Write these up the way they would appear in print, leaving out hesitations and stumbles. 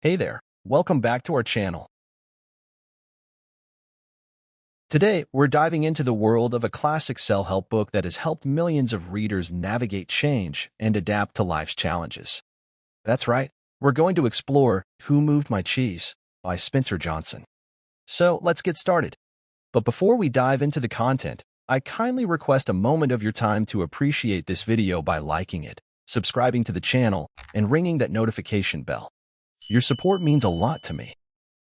Hey there, welcome back to our channel. Today, we're diving into the world of a classic self-help book that has helped millions of readers navigate change and adapt to life's challenges. That's right, we're going to explore Who Moved My Cheese by Spencer Johnson. So, let's get started. But before we dive into the content, I kindly request a moment of your time to appreciate this video by liking it, subscribing to the channel, and ringing that notification bell. Your support means a lot to me.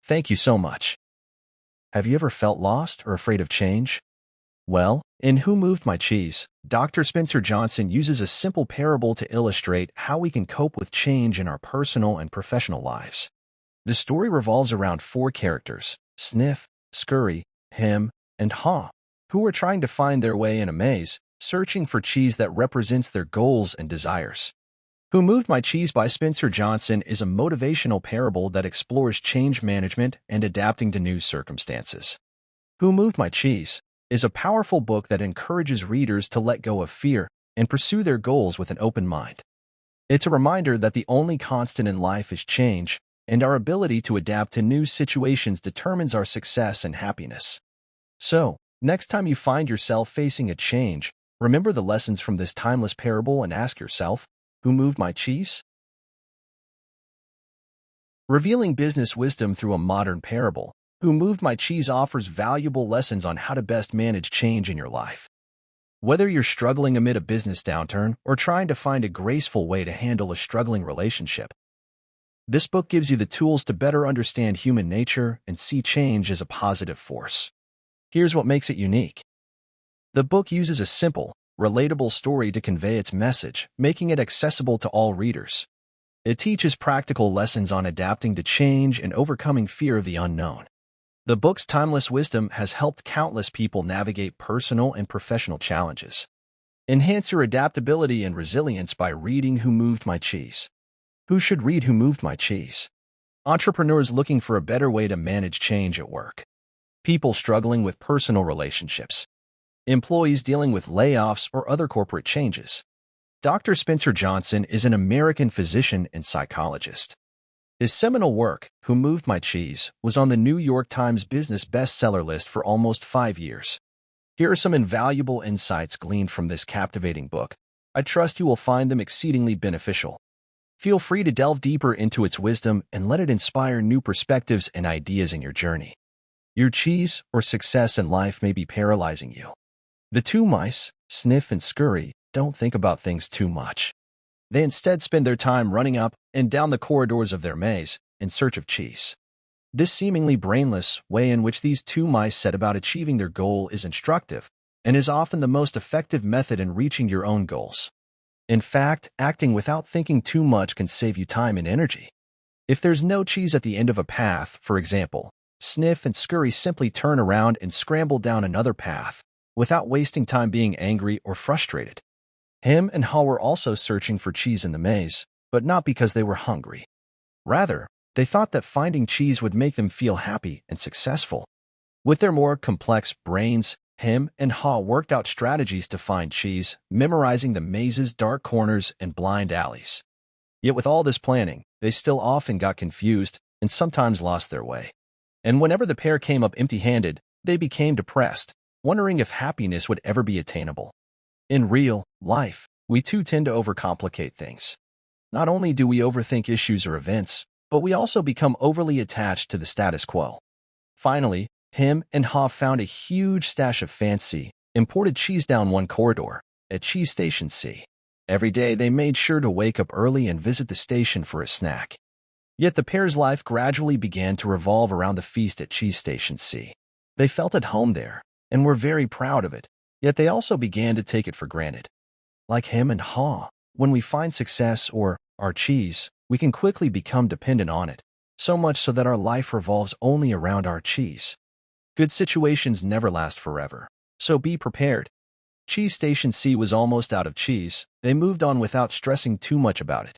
Thank you so much. Have you ever felt lost or afraid of change? Well, in Who Moved My Cheese, Dr. Spencer Johnson uses a simple parable to illustrate how we can cope with change in our personal and professional lives. The story revolves around four characters, Sniff, Scurry, Hem, and Haw, who are trying to find their way in a maze, searching for cheese that represents their goals and desires. Who Moved My Cheese by Spencer Johnson is a motivational parable that explores change management and adapting to new circumstances. Who Moved My Cheese is a powerful book that encourages readers to let go of fear and pursue their goals with an open mind. It's a reminder that the only constant in life is change, and our ability to adapt to new situations determines our success and happiness. So, next time you find yourself facing a change, remember the lessons from this timeless parable and ask yourself, who moved my cheese? Revealing business wisdom through a modern parable, Who Moved My Cheese offers valuable lessons on how to best manage change in your life. Whether you're struggling amid a business downturn or trying to find a graceful way to handle a struggling relationship, this book gives you the tools to better understand human nature and see change as a positive force. Here's what makes it unique. The book uses a simple, relatable story to convey its message, making it accessible to all readers. It teaches practical lessons on adapting to change and overcoming fear of the unknown. The book's timeless wisdom has helped countless people navigate personal and professional challenges. Enhance your adaptability and resilience by reading Who Moved My Cheese. Who should read Who Moved My Cheese? Entrepreneurs looking for a better way to manage change at work. People struggling with personal relationships. Employees dealing with layoffs or other corporate changes. Dr. Spencer Johnson is an American physician and psychologist. His seminal work, Who Moved My Cheese, was on the New York Times business bestseller list for almost 5 years. Here are some invaluable insights gleaned from this captivating book. I trust you will find them exceedingly beneficial. Feel free to delve deeper into its wisdom and let it inspire new perspectives and ideas in your journey. Your cheese or success in life may be paralyzing you. The two mice, Sniff and Scurry, don't think about things too much. They instead spend their time running up and down the corridors of their maze in search of cheese. This seemingly brainless way in which these two mice set about achieving their goal is instructive and is often the most effective method in reaching your own goals. In fact, acting without thinking too much can save you time and energy. If there's no cheese at the end of a path, for example, Sniff and Scurry simply turn around and scramble down another path, without wasting time being angry or frustrated. Hem and Haw were also searching for cheese in the maze, but not because they were hungry. Rather, they thought that finding cheese would make them feel happy and successful. With their more complex brains, Hem and Haw worked out strategies to find cheese, memorizing the maze's dark corners and blind alleys. Yet with all this planning, they still often got confused and sometimes lost their way. And whenever the pair came up empty-handed, they became depressed, wondering if happiness would ever be attainable. In real life, we too tend to overcomplicate things. Not only do we overthink issues or events, but we also become overly attached to the status quo. Finally, Hem and Haw found a huge stash of fancy, imported cheese down one corridor, at Cheese Station C. Every day they made sure to wake up early and visit the station for a snack. Yet the pair's life gradually began to revolve around the feast at Cheese Station C. They felt at home there, and were very proud of it, yet they also began to take it for granted. Like Hem and Haw, when we find success or our cheese, we can quickly become dependent on it, so much so that our life revolves only around our cheese. Good situations never last forever, so be prepared. Cheese Station C was almost out of cheese. They moved on without stressing too much about it.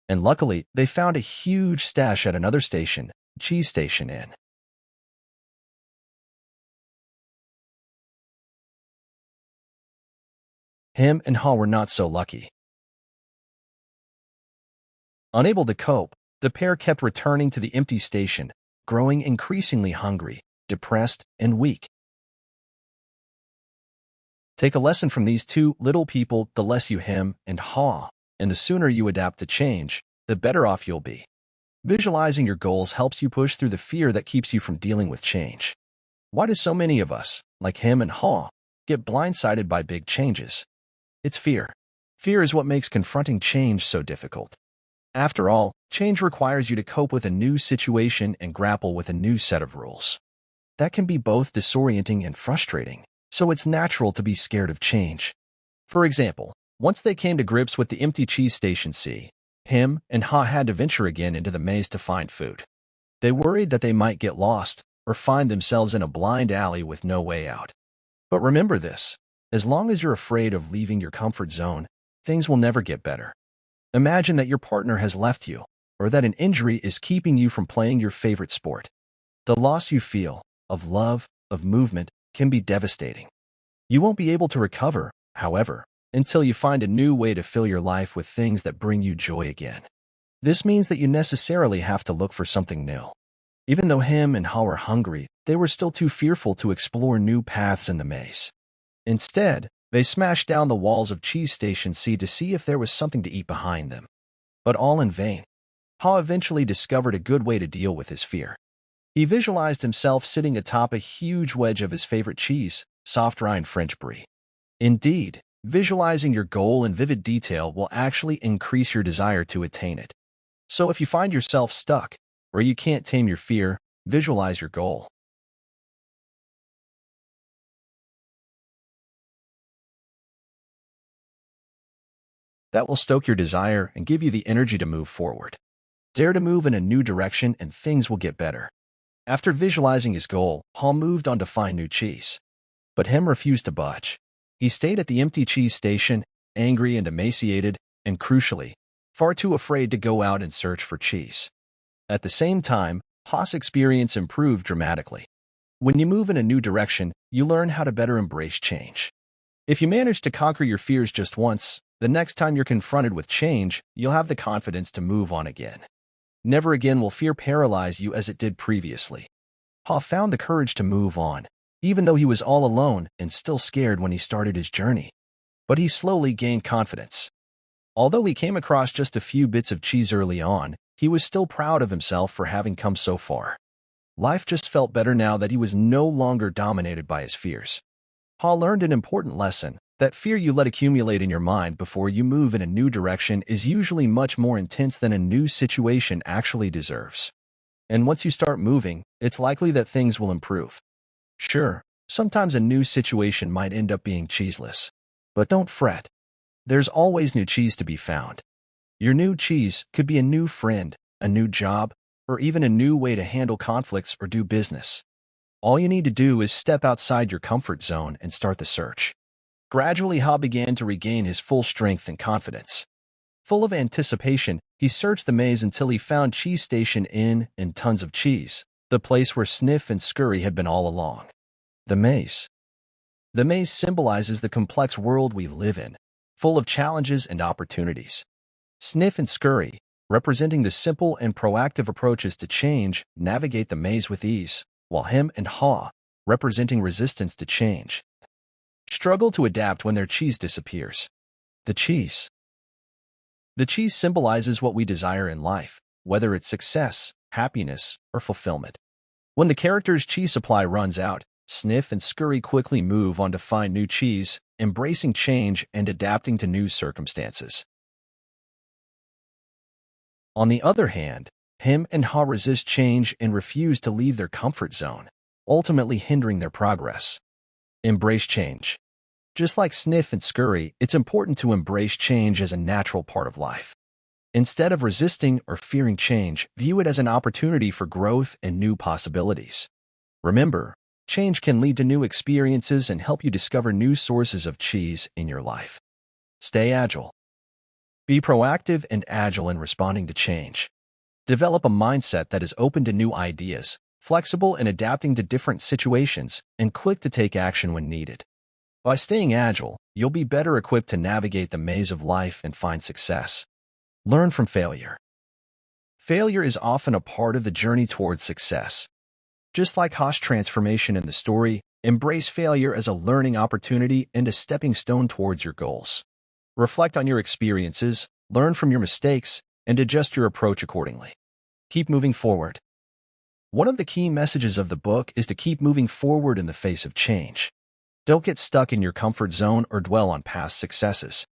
And luckily, they found a huge stash at another station, Cheese Station N. Hem and Haw were not so lucky. Unable to cope, The pair kept returning to the empty station, growing increasingly hungry, depressed, and weak. Take a lesson from these two little people: the less you hem and haw, and the sooner you adapt to change, the better off you'll be. Visualizing your goals helps you push through the fear that keeps you from dealing with change. Why do so many of us, like hem and haw, get blindsided by big changes? It's fear. Fear is what makes confronting change so difficult. After all, change requires you to cope with a new situation and grapple with a new set of rules. That can be both disorienting and frustrating, so it's natural to be scared of change. For example, once they came to grips with the empty cheese station C, Hem and Ha had to venture again into the maze to find food. They worried that they might get lost or find themselves in a blind alley with no way out. But remember this: as long as you're afraid of leaving your comfort zone, things will never get better. Imagine that your partner has left you, or that an injury is keeping you from playing your favorite sport. The loss you feel, of love, of movement, can be devastating. You won't be able to recover, however, until you find a new way to fill your life with things that bring you joy again. This means that you necessarily have to look for something new. Even though Hem and Ha were hungry, they were still too fearful to explore new paths in the maze. Instead, they smashed down the walls of Cheese Station C to see if there was something to eat behind them. But all in vain. Ha eventually discovered a good way to deal with his fear. He visualized himself sitting atop a huge wedge of his favorite cheese, soft rind French brie. Indeed, visualizing your goal in vivid detail will actually increase your desire to attain it. So if you find yourself stuck, or you can't tame your fear, visualize your goal. That will stoke your desire and give you the energy to move forward. Dare to move in a new direction and things will get better. After visualizing his goal, Hall moved on to find new cheese. But Hem refused to budge. He stayed at the empty cheese station, angry and emaciated, and crucially, far too afraid to go out and search for cheese. At the same time, Ha's experience improved dramatically. When you move in a new direction, you learn how to better embrace change. If you manage to conquer your fears just once, the next time you're confronted with change, you'll have the confidence to move on again. Never again will fear paralyze you as it did previously. Ha found the courage to move on, even though he was all alone and still scared when he started his journey. But he slowly gained confidence. Although he came across just a few bits of cheese early on, he was still proud of himself for having come so far. Life just felt better now that he was no longer dominated by his fears. Ha learned an important lesson: that fear you let accumulate in your mind before you move in a new direction is usually much more intense than a new situation actually deserves. And once you start moving, it's likely that things will improve. Sure, sometimes a new situation might end up being cheeseless. But don't fret. There's always new cheese to be found. Your new cheese could be a new friend, a new job, or even a new way to handle conflicts or do business. All you need to do is step outside your comfort zone and start the search. Gradually, Ha began to regain his full strength and confidence. Full of anticipation, he searched the maze until he found Cheese Station Inn and tons of cheese, the place where Sniff and Scurry had been all along. The maze. The maze symbolizes the complex world we live in, full of challenges and opportunities. Sniff and Scurry, representing the simple and proactive approaches to change, navigate the maze with ease, while Hem and Ha, representing resistance to change, struggle to adapt when their cheese disappears. The cheese. The cheese symbolizes what we desire in life, whether it's success, happiness, or fulfillment. When the character's cheese supply runs out, Sniff and Scurry quickly move on to find new cheese, embracing change and adapting to new circumstances. On the other hand, Hem and Ha resist change and refuse to leave their comfort zone, ultimately hindering their progress. Embrace change. Just like Sniff and Scurry, it's important to embrace change as a natural part of life. Instead of resisting or fearing change, view it as an opportunity for growth and new possibilities. Remember, change can lead to new experiences and help you discover new sources of cheese in your life. Stay agile. Be proactive and agile in responding to change. Develop a mindset that is open to new ideas, flexible in adapting to different situations, and quick to take action when needed. By staying agile, you'll be better equipped to navigate the maze of life and find success. Learn from failure. Failure is often a part of the journey towards success. Just like Ho's transformation in the story, embrace failure as a learning opportunity and a stepping stone towards your goals. Reflect on your experiences, learn from your mistakes, and adjust your approach accordingly. Keep moving forward. One of the key messages of the book is to keep moving forward in the face of change. Don't get stuck in your comfort zone or dwell on past successes.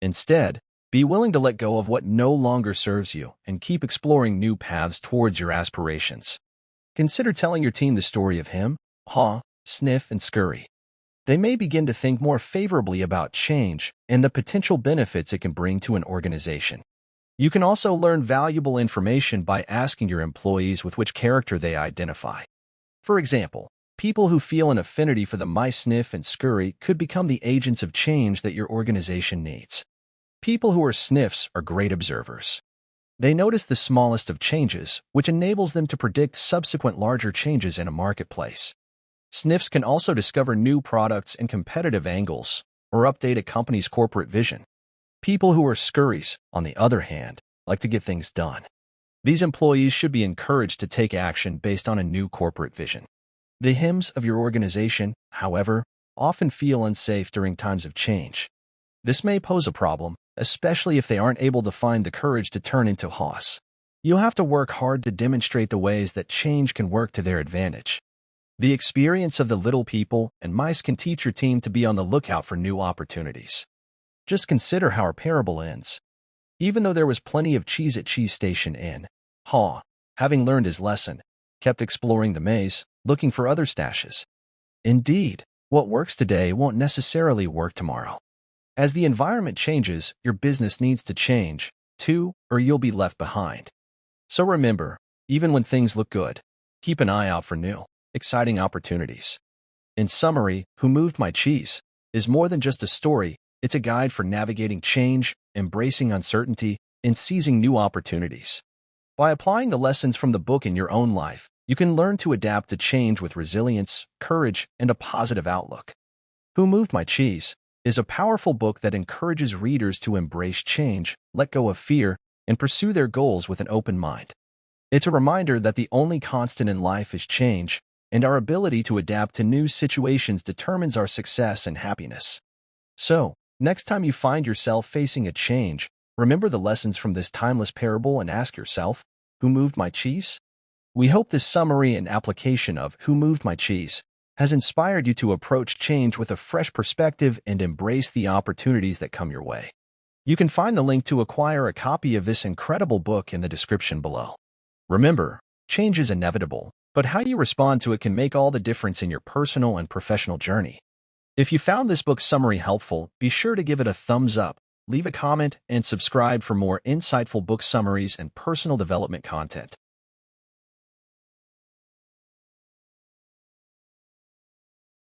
Instead, be willing to let go of what no longer serves you and keep exploring new paths towards your aspirations. Consider telling your team the story of him, Ho, Sniff, and Scurry. They may begin to think more favorably about change and the potential benefits it can bring to an organization. You can also learn valuable information by asking your employees with which character they identify. For example, people who feel an affinity for the mice Sniff and Scurry could become the agents of change that your organization needs. People who are Sniffs are great observers. They notice the smallest of changes, which enables them to predict subsequent larger changes in a marketplace. Sniffs can also discover new products and competitive angles, or update a company's corporate vision. People who are Scurries, on the other hand, like to get things done. These employees should be encouraged to take action based on a new corporate vision. The Hims of your organization, however, often feel unsafe during times of change. This may pose a problem, especially if they aren't able to find the courage to turn into Hos. You'll have to work hard to demonstrate the ways that change can work to their advantage. The experience of the little people and mice can teach your team to be on the lookout for new opportunities. Just consider how our parable ends. Even though there was plenty of cheese at Cheese Station Inn, Ho, having learned his lesson, kept exploring the maze, looking for other stashes. Indeed, what works today won't necessarily work tomorrow. As the environment changes, your business needs to change, too, or you'll be left behind. So remember, even when things look good, keep an eye out for new, exciting opportunities. In summary, Who Moved My Cheese is more than just a story, it's a guide for navigating change, embracing uncertainty, and seizing new opportunities. By applying the lessons from the book in your own life, you can learn to adapt to change with resilience, courage, and a positive outlook. Who Moved My Cheese is a powerful book that encourages readers to embrace change, let go of fear, and pursue their goals with an open mind. It's a reminder that the only constant in life is change, and our ability to adapt to new situations determines our success and happiness. So, next time you find yourself facing a change, remember the lessons from this timeless parable and ask yourself, who moved my cheese? We hope this summary and application of Who Moved My Cheese has inspired you to approach change with a fresh perspective and embrace the opportunities that come your way. You can find the link to acquire a copy of this incredible book in the description below. Remember, change is inevitable, but how you respond to it can make all the difference in your personal and professional journey. If you found this book summary helpful, be sure to give it a thumbs up, leave a comment, and subscribe for more insightful book summaries and personal development content.